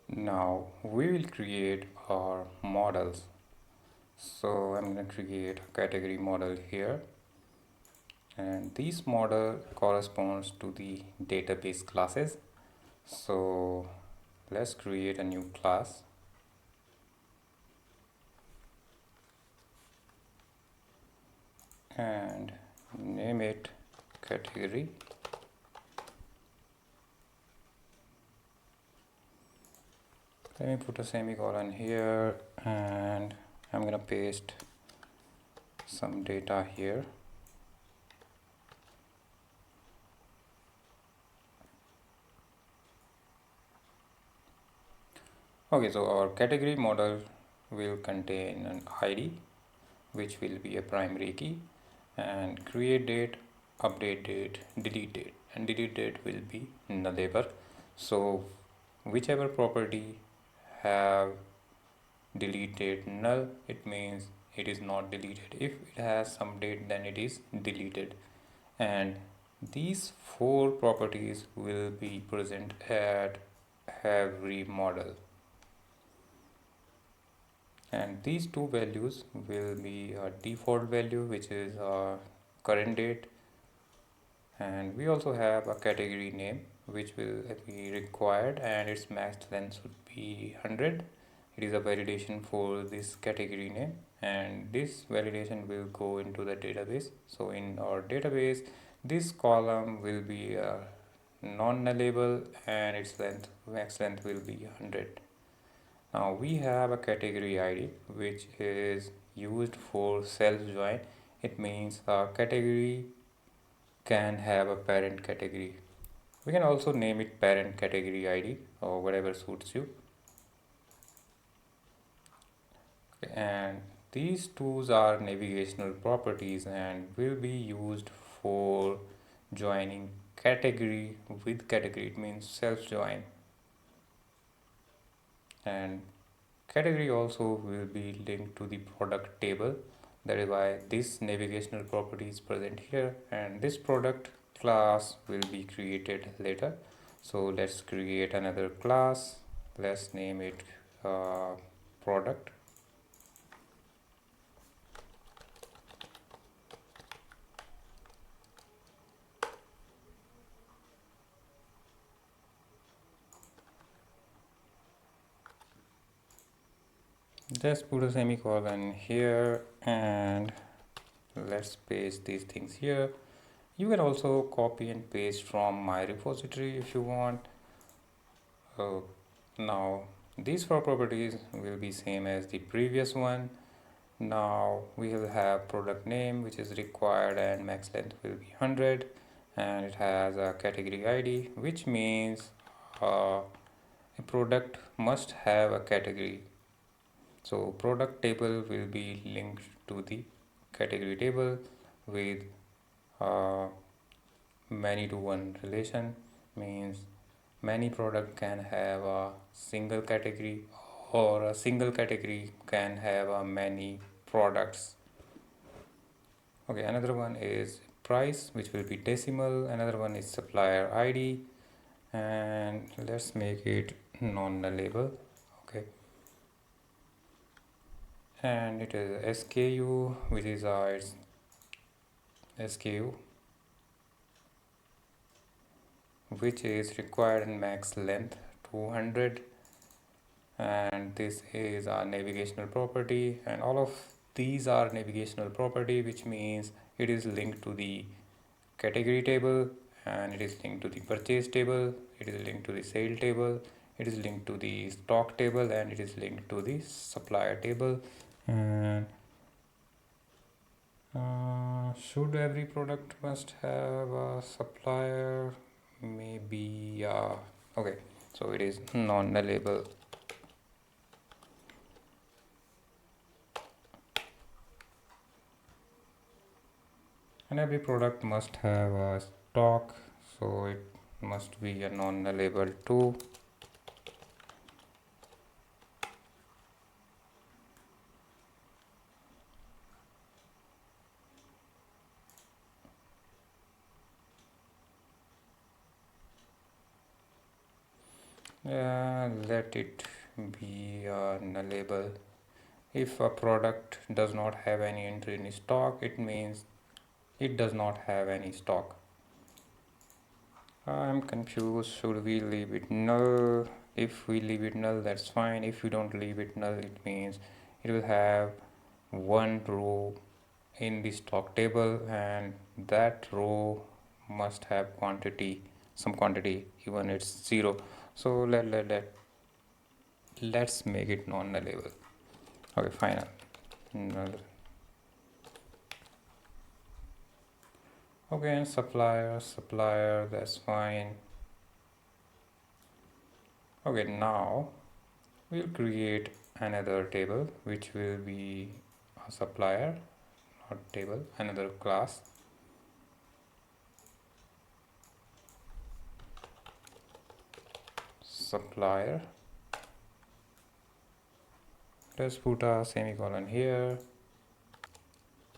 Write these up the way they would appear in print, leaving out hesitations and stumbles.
Now we will create our models. So I'm going to create a category model here, and this model corresponds to the database classes. So let's create a new class, and name it category. Let me put a semicolon here, and I'm gonna paste some data here. Okay, so our category model will contain an ID, which will be a primary key, and create date, update date, delete date, and delete date will be nullable. So whichever property have deleted null, it means it is not deleted. If it has some date, then it is deleted. And these four properties will be present at every model, and these two values will be a default value, which is our current date, and we also have a category name which will be required, and its max length should be 100. It is a validation for this category name, and this validation will go into the database. So in our database, this column will be a non-nullable, and its length, max length, will be 100. Now we have a category ID which is used for self join. It means a category can have a parent category. We can also name it parent category ID or whatever suits you. And these tools are navigational properties and will be used for joining category with category. It means self join. And category also will be linked to the product table. That is why this navigational property is present here, and this product class will be created later. So let's create another class. Let's name it product. Just put a semicolon here, and let's paste these things here. You can also copy and paste from my repository if you want. Now these four properties will be same as the previous one. Now we will have product name, which is required, and max length will be 100, and it has a category ID, which means a product must have a category. So product table will be linked to the category table with many to one relation, means many product can have a single category, or a single category can have many products. Okay, another one is price, which will be decimal. Another one is supplier ID, and let's make it non-nullable. Okay, and it is SKU, which is its SKU, which is required in max length 200, and this is our navigational property, and all of these are navigational property, which means it is linked to the category table, and it is linked to the purchase table, it is linked to the sale table, it is linked to the stock table, and it is linked to the supplier table. And should every product must have a supplier? Maybe. Okay, so it is non-nullable. And every product must have a stock, so it must be a non-nullable too. Let it be a nullable. If a product does not have any entry in stock, it means it does not have any stock. I'm confused. Should we leave it null? If we leave it null, that's fine. If we don't leave it null, it means it will have one row in the stock table, and that row must have some quantity, even it's 0. So let's make it non-nullable. Okay, final null. Okay, and supplier, that's fine. Okay, now we'll create another table which will be a supplier, not table, another class. Supplier. Let's put a semicolon here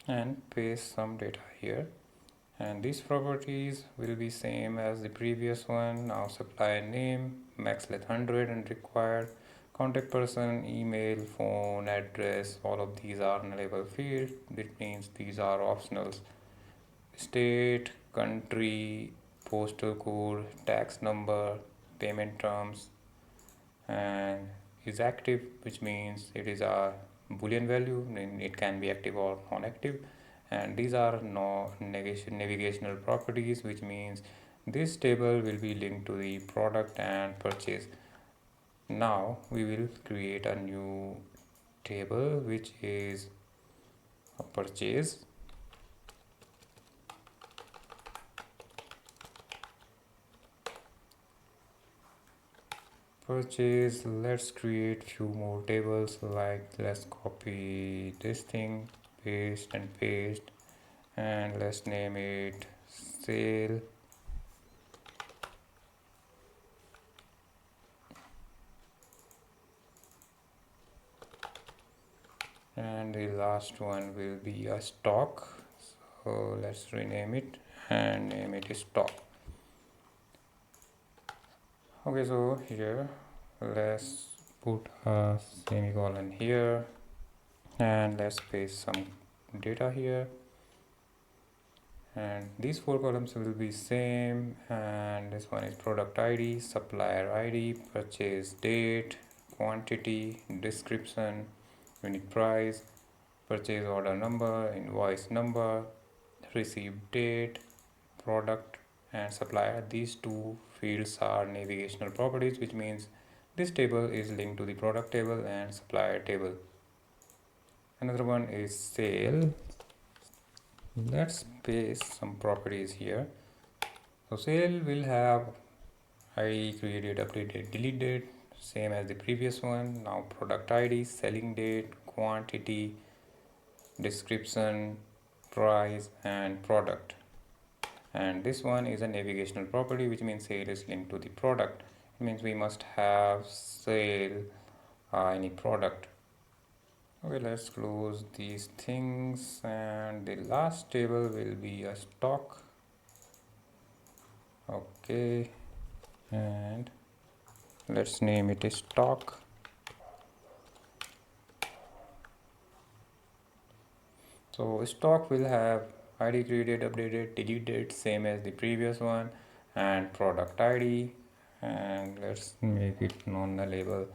and paste some data here. And these properties will be same as the previous one. Now supplier name, max length 100 and required contact person, email, phone, address, all of these are nullable fields. That means these are optionals. State, country, postal code, tax number, payment terms, and is active, which means it is a boolean value, it can be active or non-active. And these are no navigational properties, which means this table will be linked to the product and purchase. Now we will create a new table which is a purchase. Let's create few more tables, like let's copy this thing, paste and paste, and let's name it sale. And the last one will be a stock, so let's rename it and name it stock. Okay, so here let's put a semicolon here and let's paste some data here, and these 4 columns will be same. And this one is product ID, supplier ID, purchase date, quantity, description, unit price, purchase order number, invoice number, received date, product, and supplier. These 2 fields are navigational properties, which means this table is linked to the product table and supplier table. Another one is sale. Let's paste some properties here. So sale will have ID created, updated, deleted, same as the previous one. Now product ID, selling date, quantity, description, price, and product. And this one is a navigational property, which means sale is linked to the product. It means we must have sale any product. Okay, let's close these things, and the last table will be a stock. Okay, and let's name it a stock. So stock will have ID created, updated, deleted, same as the previous one, and product ID. And let's make it non-nullable.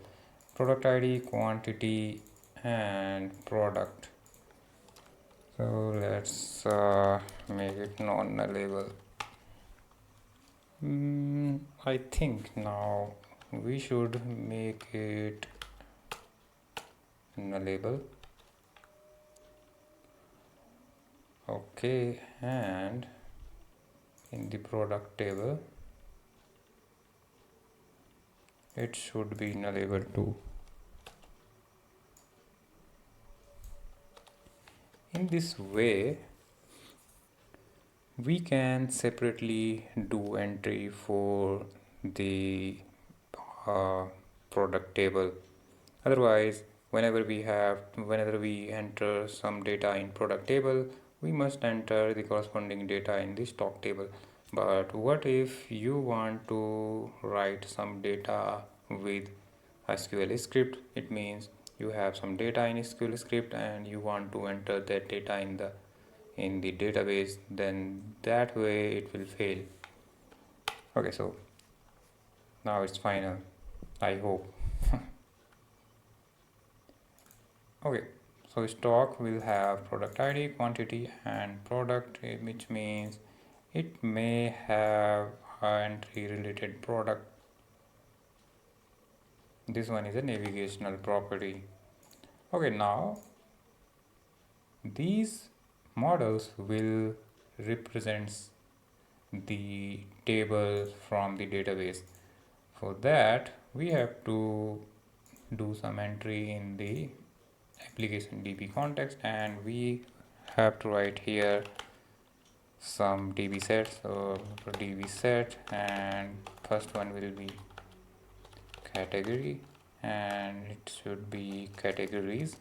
Product ID, quantity, and product. So let's make it non-nullable. I think now we should make it nullable. Okay, and in the product table it should be nullable too. In this way we can separately do entry for the product table. Otherwise, whenever we enter some data in product table, we must enter the corresponding data in the stock table. But what if you want to write some data with SQL script. It means you have some data in SQL script and you want to enter that data in the database, then that way it will fail. Okay, so now it's final, I hope. Okay, so stock will have product ID, quantity and product, which means it may have an entry related product. This one is a navigational property. Okay, now these models will represent the table from the database. For that, we have to do some entry in the application DB context, and we have to write here some DbSet. So for DbSet, and first one will be category, and it should be categories.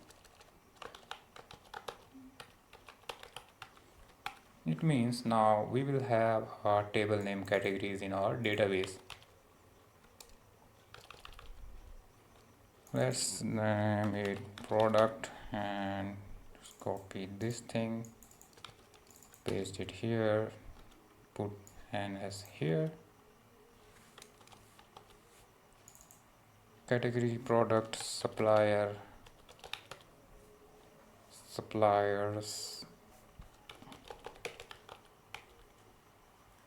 It means now we will have our table name categories in our database. Let's name it product and just copy this thing, paste it here, put NS here. Category product supplier, suppliers.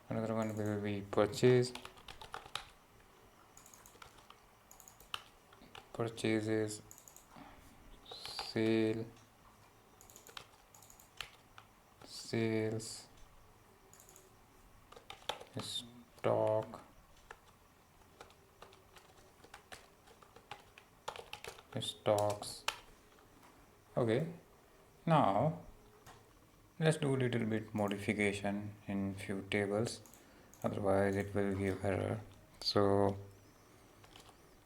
Another one will be purchase, purchases, sale, sales, stock, stocks. Okay, now let's do a little bit modification in few tables, otherwise it will give error. So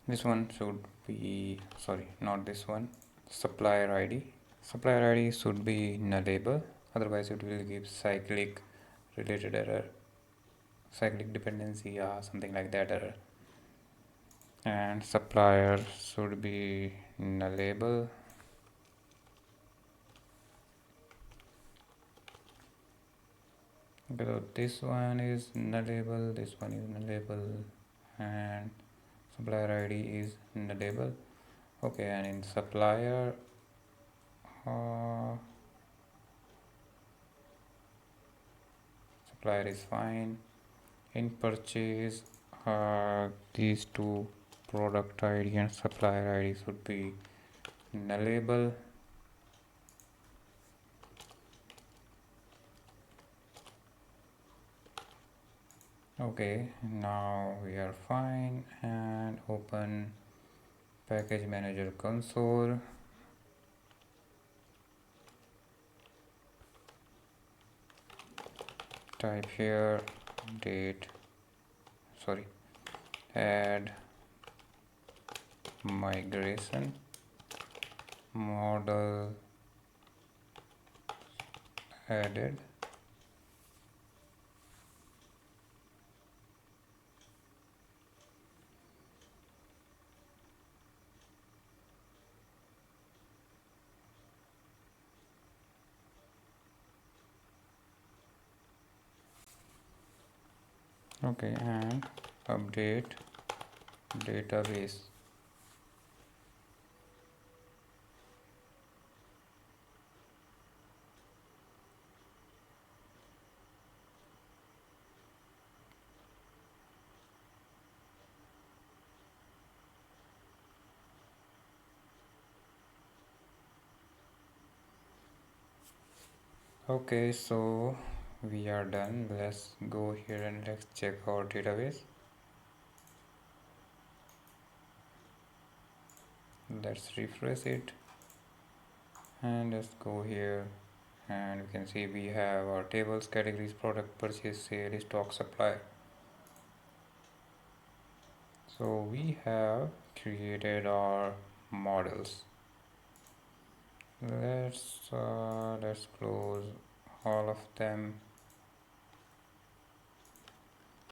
this one should be, sorry, not this one, supplier ID. Supplier ID should be nullable, otherwise it will give cyclic related error, cyclic dependency or something like that error. And supplier should be nullable. So this one is nullable, this one is nullable, and supplier ID is nullable. Okay, and in supplier, supplier is fine. In purchase, these two, product ID and supplier ID, should be nullable. Okay, now we are fine, and open package manager console. Type here add migration model added. Okay, and update database. Okay, so we are done. Let's go here and let's check our database. Let's refresh it, and let's go here, and you can see we have our tables, categories, product, purchase, sale, stock, supply. So we have created our models. Let's close all of them.